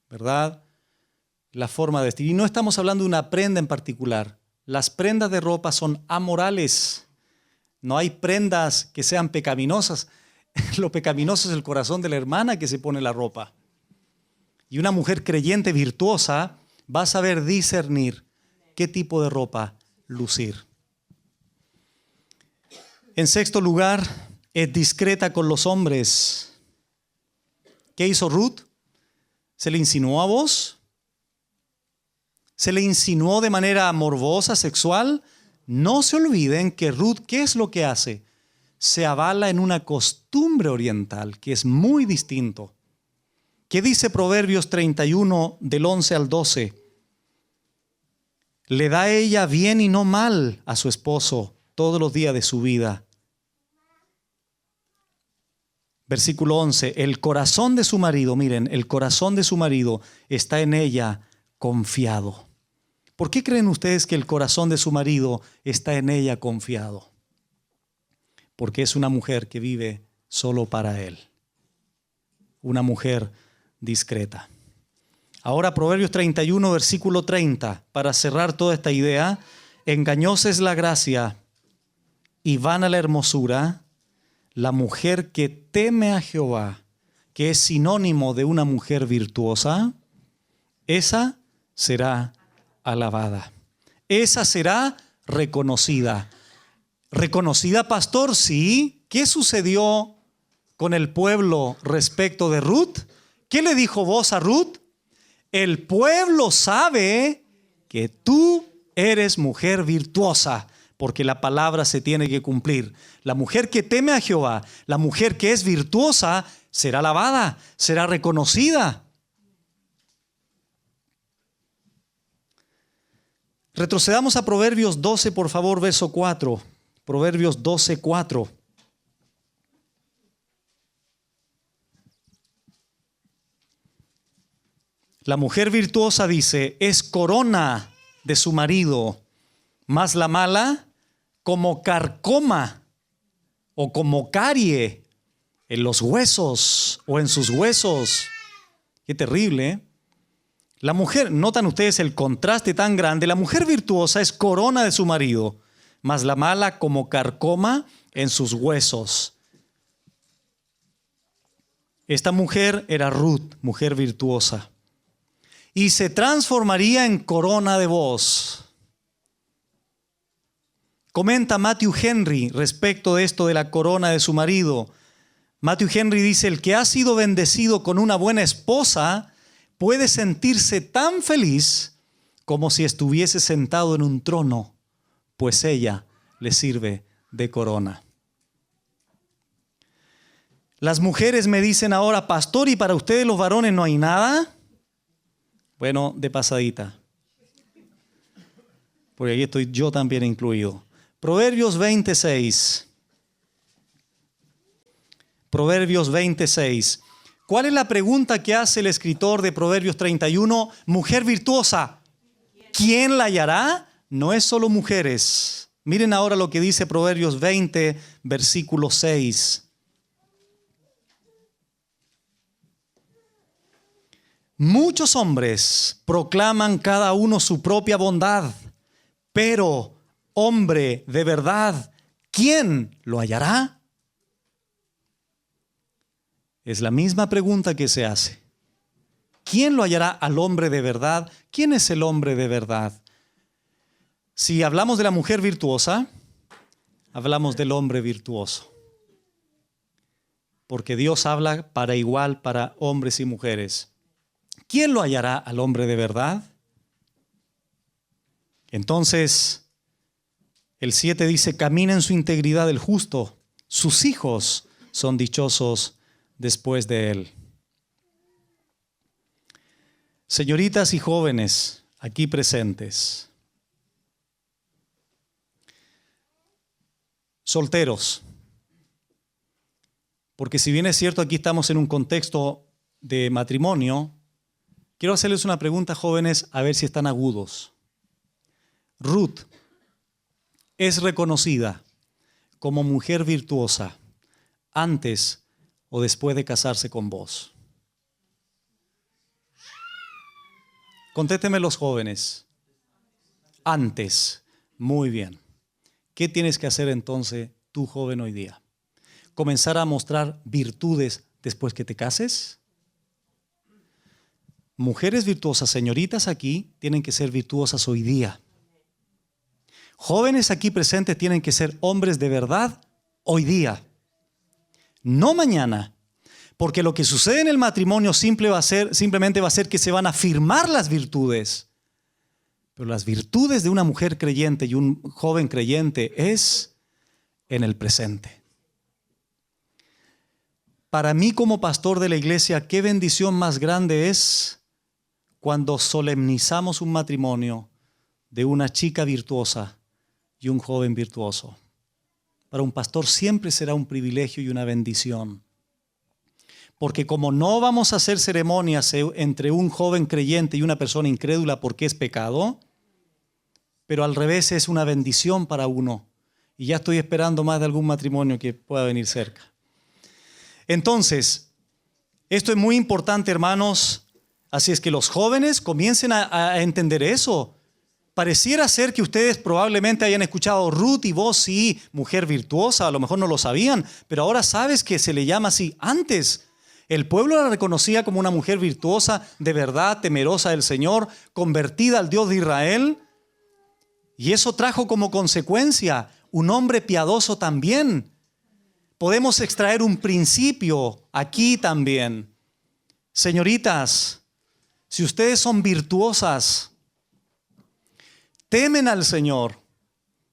¿verdad? La forma de vestir. Y no estamos hablando de una prenda en particular. Las prendas de ropa son amorales. No hay prendas que sean pecaminosas. Lo pecaminoso es el corazón de la hermana que se pone la ropa. Y una mujer creyente virtuosa va a saber discernir qué tipo de ropa lucir. En sexto lugar, es discreta con los hombres. ¿Qué hizo Ruth? ¿Se le insinuó a vos? ¿Se le insinuó de manera morbosa, sexual? No se olviden que Ruth, ¿qué es lo que hace? Se avala en una costumbre oriental que es muy distinto. ¿Qué dice Proverbios 31 del 11 al 12? Le da ella bien y no mal a su esposo todos los días de su vida. Versículo 11, el corazón de su marido, miren, el corazón de su marido está en ella confiado. ¿Por qué creen ustedes que el corazón de su marido está en ella confiado? Porque es una mujer que vive solo para él. Una mujer discreta. Ahora Proverbios 31, versículo 30, para cerrar toda esta idea. Engañosa es la gracia y vana la hermosura, la mujer que teme a Jehová, que es sinónimo de una mujer virtuosa, esa será alabada. Esa será reconocida. ¿Reconocida, pastor? Sí. ¿Qué sucedió con el pueblo respecto de Ruth? ¿Qué le dijo vos a Ruth? El pueblo sabe que tú eres mujer virtuosa, porque la palabra se tiene que cumplir. La mujer que teme a Jehová, la mujer que es virtuosa, será alabada, será reconocida. Retrocedamos a Proverbios 12, por favor, verso 4. Proverbios 12, 4. La mujer virtuosa dice, es corona de su marido, mas la mala como carcoma o como carie en los huesos o en sus huesos. Qué terrible, ¿eh? La mujer, notan ustedes el contraste tan grande, la mujer virtuosa es corona de su marido, mas la mala como carcoma en sus huesos. Esta mujer era Ruth, mujer virtuosa, y se transformaría en corona de voz. Comenta Matthew Henry respecto de esto de la corona de su marido. Matthew Henry dice, el que ha sido bendecido con una buena esposa puede sentirse tan feliz como si estuviese sentado en un trono, pues ella le sirve de corona. Las mujeres me dicen ahora, pastor, ¿y para ustedes los varones no hay nada? Bueno, de pasadita, porque aquí estoy yo también incluido. Proverbios 26. Proverbios 26. ¿Cuál es la pregunta que hace el escritor de Proverbios 31? Mujer virtuosa, ¿quién la hallará? No es solo mujeres. Miren ahora lo que dice Proverbios 20, versículo 6. Muchos hombres proclaman cada uno su propia bondad, pero hombre de verdad, ¿quién lo hallará? Es la misma pregunta que se hace. ¿Quién lo hallará al hombre de verdad? ¿Quién es el hombre de verdad? Si hablamos de la mujer virtuosa, hablamos del hombre virtuoso. Porque Dios habla para igual para hombres y mujeres. ¿Quién lo hallará al hombre de verdad? Entonces, el 7 dice, camina en su integridad el justo, sus hijos son dichosos después de él. Señoritas y jóvenes aquí presentes, solteros, porque si bien es cierto aquí estamos en un contexto de matrimonio, quiero hacerles una pregunta, jóvenes, a ver si están agudos. Ruth es reconocida como mujer virtuosa antes o después de casarse con vos. Contésteme los jóvenes. Antes. Muy bien. ¿Qué tienes que hacer entonces tú, joven, hoy día? ¿Comenzar a mostrar virtudes después que te cases? Mujeres virtuosas, señoritas aquí, tienen que ser virtuosas hoy día. Jóvenes aquí presentes tienen que ser hombres de verdad hoy día. No mañana, porque lo que sucede en el matrimonio simplemente va a ser que se van a afirmar las virtudes. Pero las virtudes de una mujer creyente y un joven creyente es en el presente. Para mí como pastor de la iglesia, qué bendición más grande es cuando solemnizamos un matrimonio de una chica virtuosa y un joven virtuoso. Para un pastor siempre será un privilegio y una bendición. Porque como no vamos a hacer ceremonias entre un joven creyente y una persona incrédula porque es pecado, pero al revés es una bendición para uno. Y ya estoy esperando más de algún matrimonio que pueda venir cerca. Entonces, esto es muy importante, hermanos. Así es que los jóvenes comiencen a entender eso. Pareciera ser que ustedes probablemente hayan escuchado Ruth y vos sí, mujer virtuosa, a lo mejor no lo sabían, pero ahora sabes que se le llama así. Antes, el pueblo la reconocía como una mujer virtuosa, de verdad, temerosa del Señor, convertida al Dios de Israel. Y eso trajo como consecuencia un hombre piadoso también. Podemos extraer un principio aquí también. Señoritas, si ustedes son virtuosas, temen al Señor,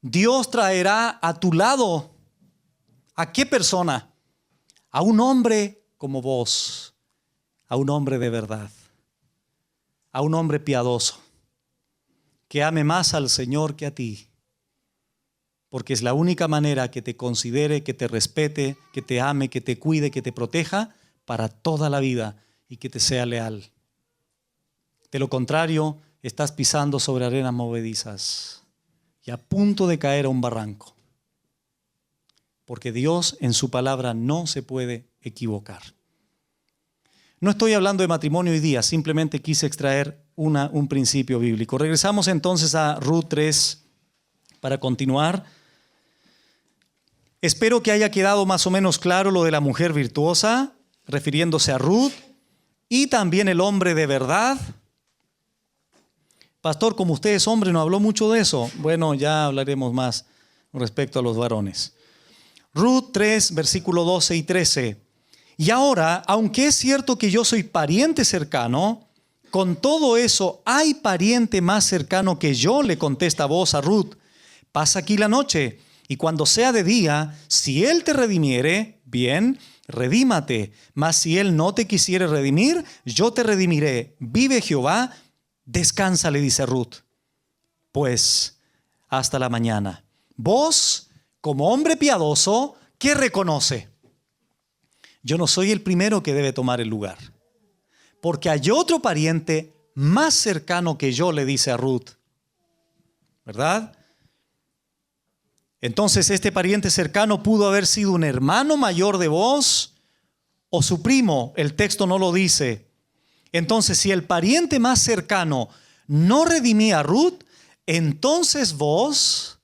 Dios traerá a tu lado, ¿a qué persona? A un hombre como vos, a un hombre de verdad, a un hombre piadoso, que ame más al Señor que a ti, porque es la única manera que te considere, que te respete, que te ame, que te cuide, que te proteja para toda la vida y que te sea leal. De lo contrario, estás pisando sobre arenas movedizas y a punto de caer a un barranco. Porque Dios en su palabra no se puede equivocar. No estoy hablando de matrimonio hoy día, simplemente quise extraer un principio bíblico. Regresamos entonces a Ruth 3 para continuar. Espero que haya quedado más o menos claro lo de la mujer virtuosa, refiriéndose a Ruth, y también el hombre de verdad. Pastor, como usted es hombre, ¿no habló mucho de eso? Bueno, ya hablaremos más respecto a los varones. Ruth 3, versículo 12 y 13. Y ahora, aunque es cierto que yo soy pariente cercano, con todo eso, ¿hay pariente más cercano que yo?, le contesta voz a Ruth. Pasa aquí la noche, y cuando sea de día, si él te redimiere, bien, redímate. Mas si él no te quisiere redimir, yo te redimiré. Vive Jehová. Descansa, le dice Ruth, pues hasta la mañana. Vos, como hombre piadoso, ¿qué reconoce? Yo no soy el primero que debe tomar el lugar, porque hay otro pariente más cercano que yo, le dice a Ruth. ¿Verdad? Entonces, este pariente cercano pudo haber sido un hermano mayor de vos o su primo. El texto no lo dice. Entonces, si el pariente más cercano no redimía a Ruth, entonces vos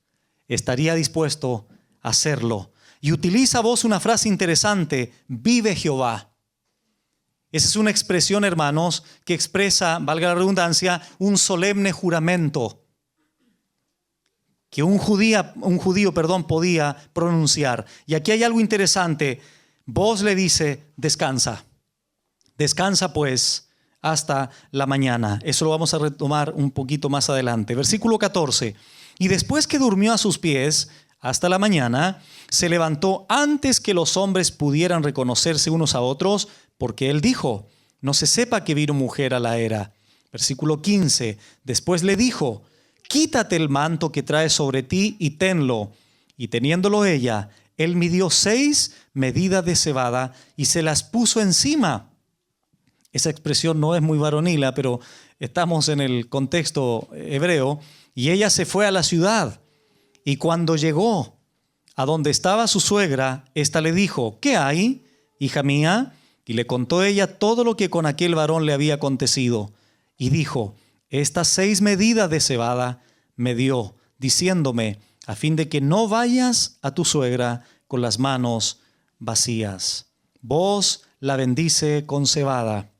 estaría dispuesto a hacerlo. Y utiliza vos una frase interesante: vive Jehová. Esa es una expresión, hermanos, que expresa, valga la redundancia, un solemne juramento que un judío podía pronunciar. Y aquí hay algo interesante. Vos le dice: descansa. Descansa pues hasta la mañana. Eso lo vamos a retomar un poquito más adelante. Versículo 14. Y después que durmió a sus pies hasta la mañana, se levantó antes que los hombres pudieran reconocerse unos a otros, porque él dijo: no se sepa que vino mujer a la era. Versículo 15. Después le dijo: quítate el manto que traes sobre ti y tenlo. Y teniéndolo ella, él midió 6 medidas de cebada y se las puso encima. Esa expresión no es muy varonila, pero estamos en el contexto hebreo. Y ella se fue a la ciudad. Y cuando llegó a donde estaba su suegra, ésta le dijo: ¿qué hay, hija mía? Y le contó ella todo lo que con aquel varón le había acontecido. Y dijo: estas 6 medidas de cebada me dio, diciéndome, a fin de que no vayas a tu suegra con las manos vacías. Vos la bendice con cebada.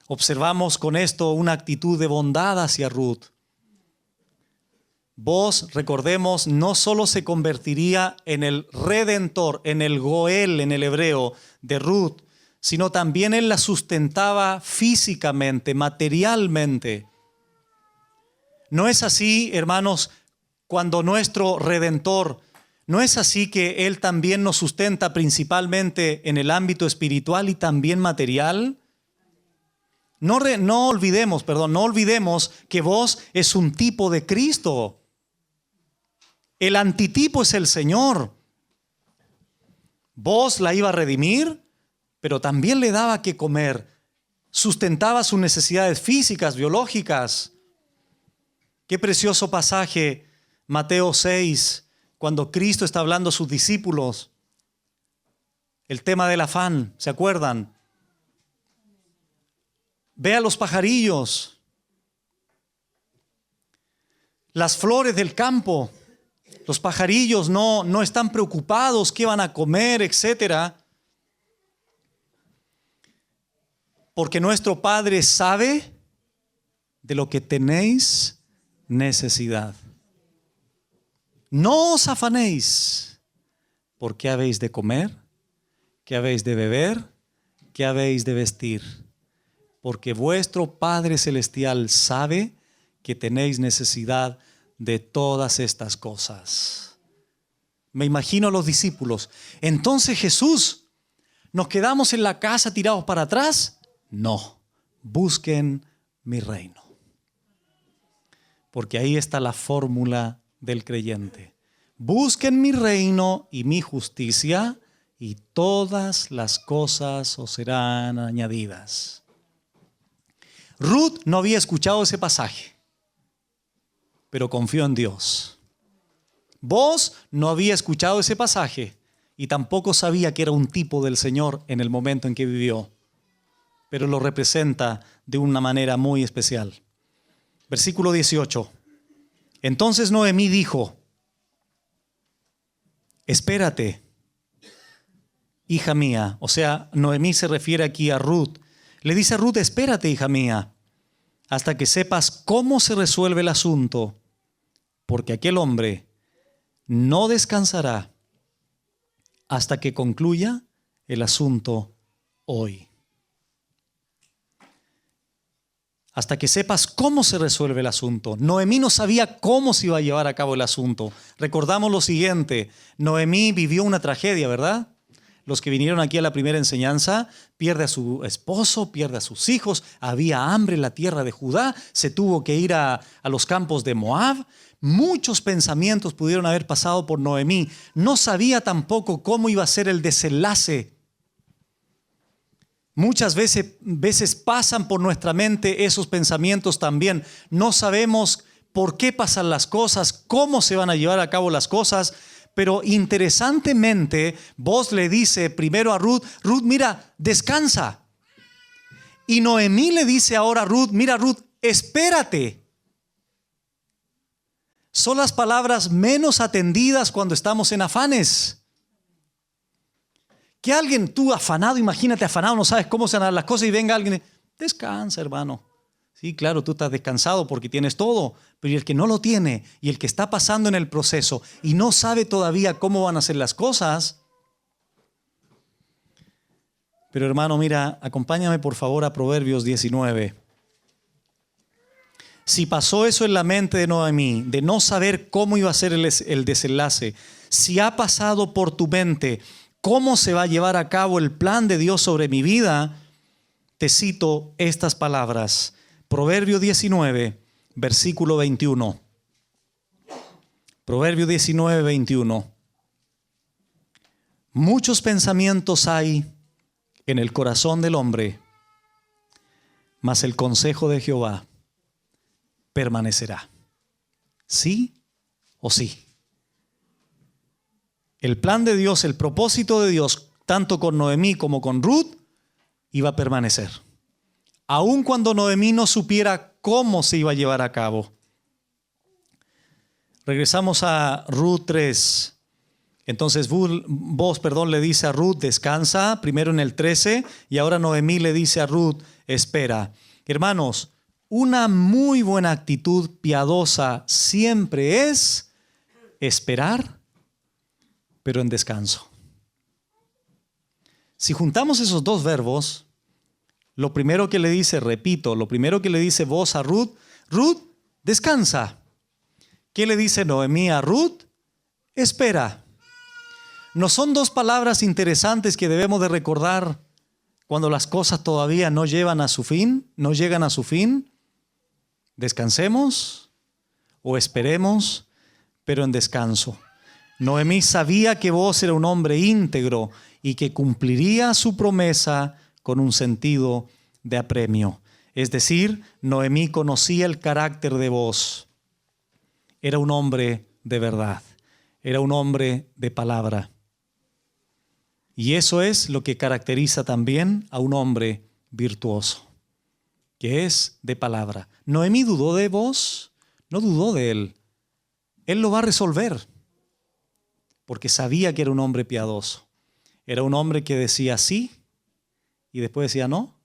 Observamos con esto una actitud de bondad hacia Ruth. Vos, recordemos, no solo se convertiría en el redentor, en el Goel en el hebreo de Ruth, sino también él la sustentaba físicamente, materialmente. ¿No es así, hermanos, cuando nuestro Redentor, no es así que él también nos sustenta principalmente en el ámbito espiritual y también material? No olvidemos que vos es un tipo de Cristo. El antitipo es el Señor. Vos la iba a redimir, pero también le daba que comer. Sustentaba sus necesidades físicas, biológicas. Qué precioso pasaje, Mateo 6, cuando Cristo está hablando a sus discípulos. El tema del afán, ¿se acuerdan? Ve a los pajarillos, las flores del campo. Los pajarillos no están preocupados qué van a comer, etcétera. Porque nuestro Padre sabe de lo que tenéis necesidad. No os afanéis por qué habéis de comer, qué habéis de beber, qué habéis de vestir. Porque vuestro Padre Celestial sabe que tenéis necesidad de todas estas cosas. Me imagino a los discípulos. Entonces, Jesús, ¿nos quedamos en la casa tirados para atrás? No, busquen mi reino. Porque ahí está la fórmula del creyente. Busquen mi reino y mi justicia, y todas las cosas os serán añadidas. Ruth no había escuchado ese pasaje, pero confió en Dios. Vos no había escuchado ese pasaje y tampoco sabía que era un tipo del Señor en el momento en que vivió. pero lo representa de una manera muy especial. Versículo 18. Entonces Noemí dijo: espérate, hija mía. O sea, Noemí se refiere aquí a Ruth. Le dice a Ruth: espérate, hija mía, hasta que sepas cómo se resuelve el asunto, porque aquel hombre no descansará hasta que concluya el asunto hoy. Hasta que sepas cómo se resuelve el asunto. Noemí no sabía cómo se iba a llevar a cabo el asunto. Recordamos lo siguiente: Noemí vivió una tragedia, ¿verdad? Los que vinieron aquí a la primera enseñanza, pierde a su esposo, pierde a sus hijos, había hambre en la tierra de Judá, se tuvo que ir a los campos de Moab. Muchos pensamientos pudieron haber pasado por Noemí. No sabía tampoco cómo iba a ser el desenlace. Muchas veces pasan por nuestra mente esos pensamientos también. No sabemos por qué pasan las cosas, cómo se van a llevar a cabo las cosas. Pero interesantemente, Boaz le dice primero a Ruth: Ruth, mira, descansa. Y Noemí le dice ahora a Ruth: mira, Ruth, espérate. Son las palabras menos atendidas cuando estamos en afanes. Que alguien, tú afanado, imagínate afanado, no sabes cómo se van a dar las cosas, y venga alguien: descansa, hermano. Sí, claro, tú estás descansado porque tienes todo, pero el que no lo tiene y el que está pasando en el proceso y no sabe todavía cómo van a ser las cosas. Pero hermano, mira, acompáñame por favor a Proverbios 19. Si pasó eso en la mente de Noemí, de no saber cómo iba a ser el desenlace, si ha pasado por tu mente cómo se va a llevar a cabo el plan de Dios sobre mi vida, te cito estas palabras. Proverbio 19, versículo 21. Proverbio 19, 21. Muchos pensamientos hay en el corazón del hombre, mas el consejo de Jehová permanecerá. ¿Sí o sí? El plan de Dios, el propósito de Dios, tanto con Noemí como con Ruth, iba a permanecer. Aun cuando Noemí no supiera cómo se iba a llevar a cabo. Regresamos a Ruth 3. Entonces Boaz le dice a Ruth: descansa, primero en el 13, y ahora Noemí le dice a Ruth: espera. Hermanos, una muy buena actitud piadosa siempre es esperar, pero en descanso. Si juntamos esos dos verbos, lo primero que le dice, repito, lo primero que le dice Boaz a Ruth: Ruth, descansa. ¿Qué le dice Noemí a Ruth? Espera. ¿No son dos palabras interesantes que debemos de recordar cuando las cosas todavía no llegan a su fin? Descansemos o esperemos, pero en descanso. Noemí sabía que Boaz era un hombre íntegro y que cumpliría su promesa con un sentido de apremio. Es decir, Noemí conocía el carácter de Boaz. Era un hombre de verdad, era un hombre de palabra. Y eso es lo que caracteriza también a un hombre virtuoso, que es de palabra. Noemí dudó de Boaz, no dudó de él. Él lo va a resolver, porque sabía que era un hombre piadoso. Era un hombre que decía sí y después decía no.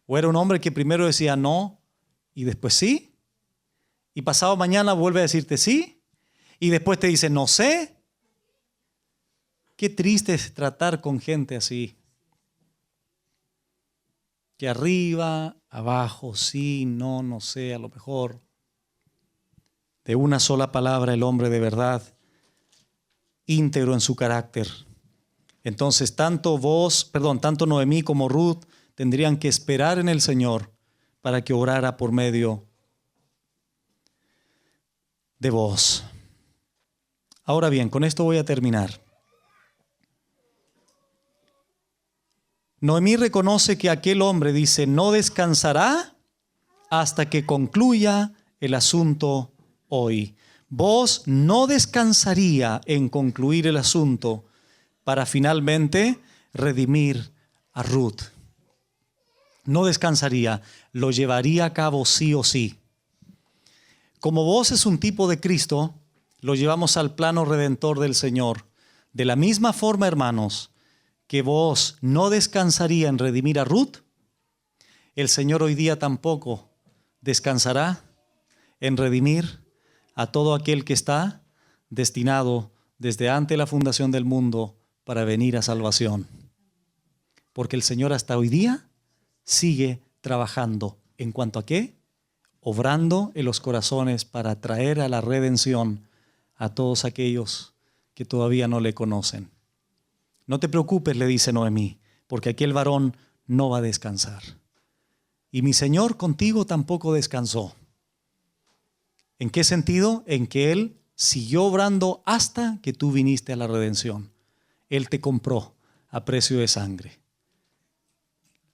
O era un hombre que primero decía no y después sí. Y pasado mañana vuelve a decirte sí y después te dice no sé. Qué triste es tratar con gente así. Que arriba, abajo, sí, no, no sé, a lo mejor. De una sola palabra el hombre de verdad, íntegro en su carácter. Entonces tanto Noemí como Ruth tendrían que esperar en el Señor para que obrara por medio de Boaz. Ahora bien, con esto voy a terminar. Noemí reconoce que aquel hombre, dice, no descansará hasta que concluya el asunto hoy. Boaz no descansaría en concluir el asunto para finalmente redimir a Ruth. no descansaría, lo llevaría a cabo sí o sí. Como vos es un tipo de Cristo, lo llevamos al plano redentor del Señor. De la misma forma, hermanos, que vos no descansaría en redimir a Ruth, el Señor hoy día tampoco descansará en redimir a todo aquel que está destinado desde antes de la fundación del mundo para venir a salvación. Porque el Señor hasta hoy día sigue trabajando. ¿En cuanto a qué? Obrando en los corazones para traer a la redención a todos aquellos que todavía no le conocen. No te preocupes, le dice Noemí, porque aquel varón no va a descansar. Y mi Señor contigo tampoco descansó. ¿En qué sentido? En que Él siguió obrando hasta que tú viniste a la redención. Él te compró a precio de sangre.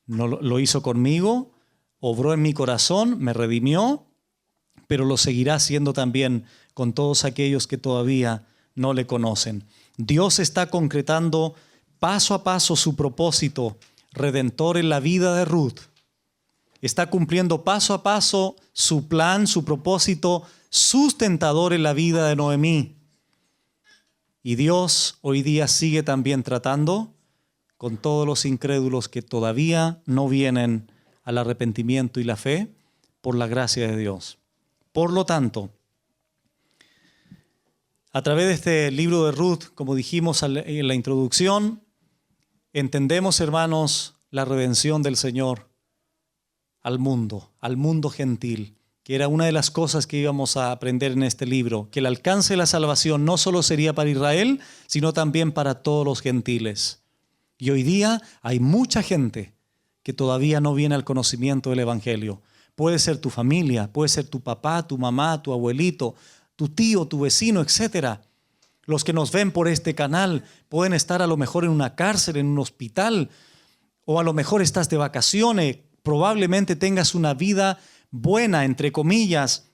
No lo hizo conmigo, obró en mi corazón, me redimió, pero lo seguirá haciendo también con todos aquellos que todavía no le conocen. Dios está concretando paso a paso su propósito redentor en la vida de Ruth. Está cumpliendo paso a paso su plan, su propósito sustentador en la vida de Noemí. Y Dios hoy día sigue también tratando con todos los incrédulos que todavía no vienen al arrepentimiento y la fe por la gracia de Dios. Por lo tanto, a través de este libro de Ruth, como dijimos en la introducción, entendemos, hermanos, la redención del Señor al mundo gentil, que era una de las cosas que íbamos a aprender en este libro, que el alcance de la salvación no solo sería para Israel, sino también para todos los gentiles. Y hoy día hay mucha gente que todavía no viene al conocimiento del Evangelio. Puede ser tu familia, puede ser tu papá, tu mamá, tu abuelito, tu tío, tu vecino, etc. Los que nos ven por este canal pueden estar a lo mejor en una cárcel, en un hospital, o a lo mejor estás de vacaciones. Probablemente tengas una vida buena, entre comillas,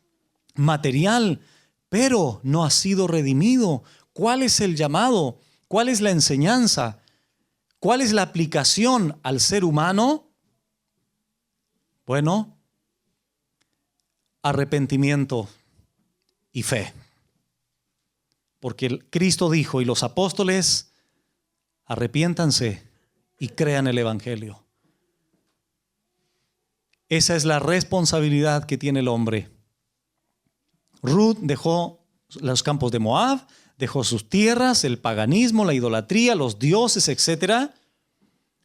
material, pero no has sido redimido. ¿Cuál es el llamado? ¿Cuál es la enseñanza? ¿Cuál es la aplicación al ser humano? Bueno, arrepentimiento y fe. Porque Cristo dijo, y los apóstoles, arrepiéntanse y crean el Evangelio. Esa es la responsabilidad que tiene el hombre. Ruth dejó los campos de Moab, dejó sus tierras, el paganismo, la idolatría, los dioses, etc.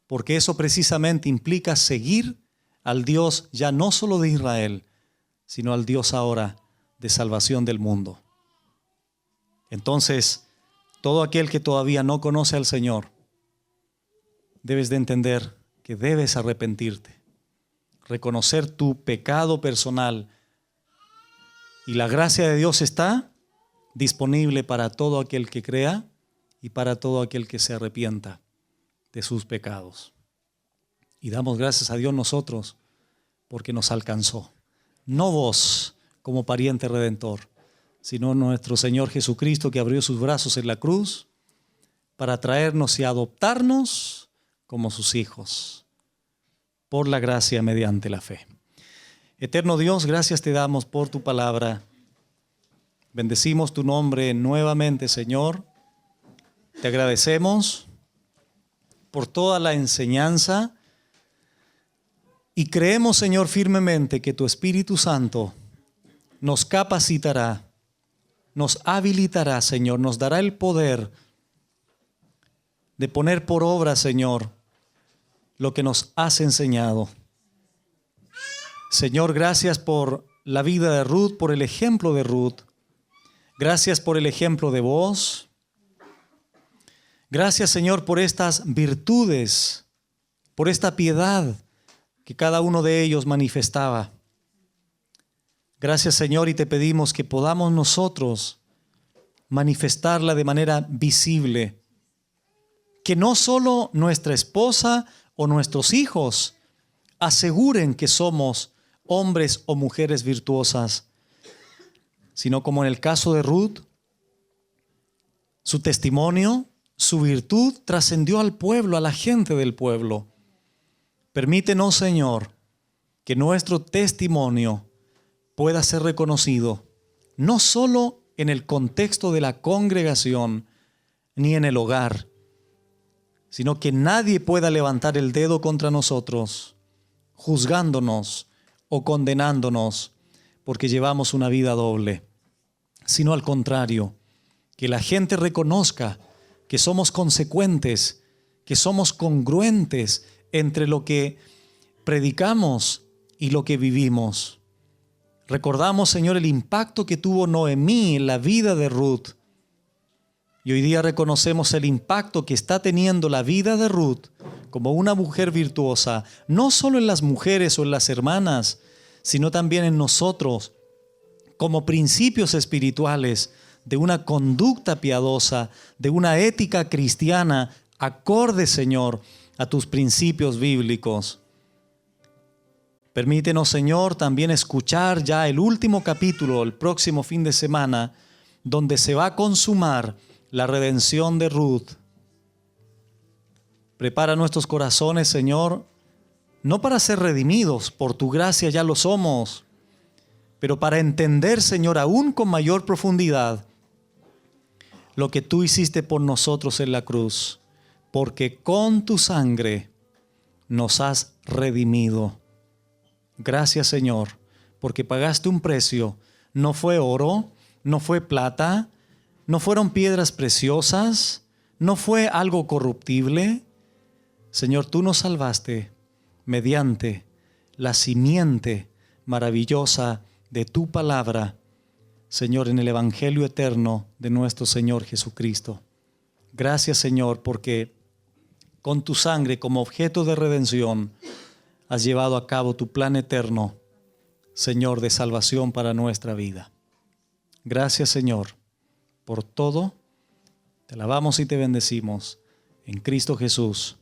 Porque eso precisamente implica seguir al Dios ya no solo de Israel, sino al Dios ahora de salvación del mundo. Entonces, todo aquel que todavía no conoce al Señor, debes de entender que debes arrepentirte, reconocer tu pecado personal, y la gracia de Dios está disponible para todo aquel que crea y para todo aquel que se arrepienta de sus pecados. Y damos gracias a Dios nosotros porque nos alcanzó. No vos como pariente redentor, sino nuestro Señor Jesucristo, que abrió sus brazos en la cruz para traernos y adoptarnos como sus hijos, por la gracia mediante la fe. Eterno Dios, gracias te damos por tu palabra. Bendecimos tu nombre nuevamente, Señor. Te agradecemos por toda la enseñanza y creemos, Señor, firmemente que tu Espíritu Santo nos capacitará, nos habilitará, Señor, nos dará el poder de poner por obra, Señor, lo que nos has enseñado. Señor, gracias por la vida de Ruth, por el ejemplo de Ruth. Gracias por el ejemplo de vos. Gracias, Señor, por estas virtudes, por esta piedad que cada uno de ellos manifestaba. Gracias, Señor, y te pedimos que podamos nosotros manifestarla de manera visible. Que no solo nuestra esposa o nuestros hijos aseguren que somos hombres o mujeres virtuosas, sino como en el caso de Ruth, su testimonio, su virtud trascendió al pueblo, a la gente del pueblo. Permítenos, Señor, que nuestro testimonio pueda ser reconocido, no solo en el contexto de la congregación ni en el hogar, sino que nadie pueda levantar el dedo contra nosotros, juzgándonos o condenándonos porque llevamos una vida doble, sino al contrario, que la gente reconozca que somos consecuentes, que somos congruentes entre lo que predicamos y lo que vivimos. Recordamos, Señor, el impacto que tuvo Noemí en la vida de Ruth. Y hoy día reconocemos el impacto que está teniendo la vida de Ruth como una mujer virtuosa, no solo en las mujeres o en las hermanas, sino también en nosotros, como principios espirituales de una conducta piadosa, de una ética cristiana, acorde, Señor, a tus principios bíblicos. Permítenos, Señor, también escuchar ya el último capítulo, el próximo fin de semana, donde se va a consumar la redención de Ruth. Prepara nuestros corazones, Señor, no para ser redimidos, por tu gracia ya lo somos, pero para entender, Señor, aún con mayor profundidad lo que tú hiciste por nosotros en la cruz, porque con tu sangre nos has redimido. Gracias, Señor, porque pagaste un precio. No fue oro, no fue plata, no fueron piedras preciosas, no fue algo corruptible. Señor, tú nos salvaste mediante la simiente maravillosa de tu palabra, Señor, en el Evangelio eterno de nuestro Señor Jesucristo. Gracias, Señor, porque con tu sangre como objeto de redención has llevado a cabo tu plan eterno, Señor, de salvación para nuestra vida. Gracias, Señor, por todo. Te alabamos y te bendecimos en Cristo Jesús.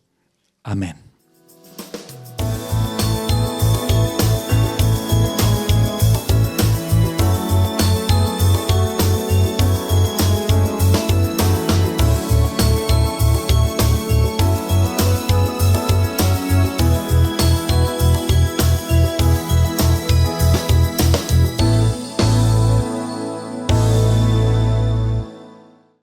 Amén.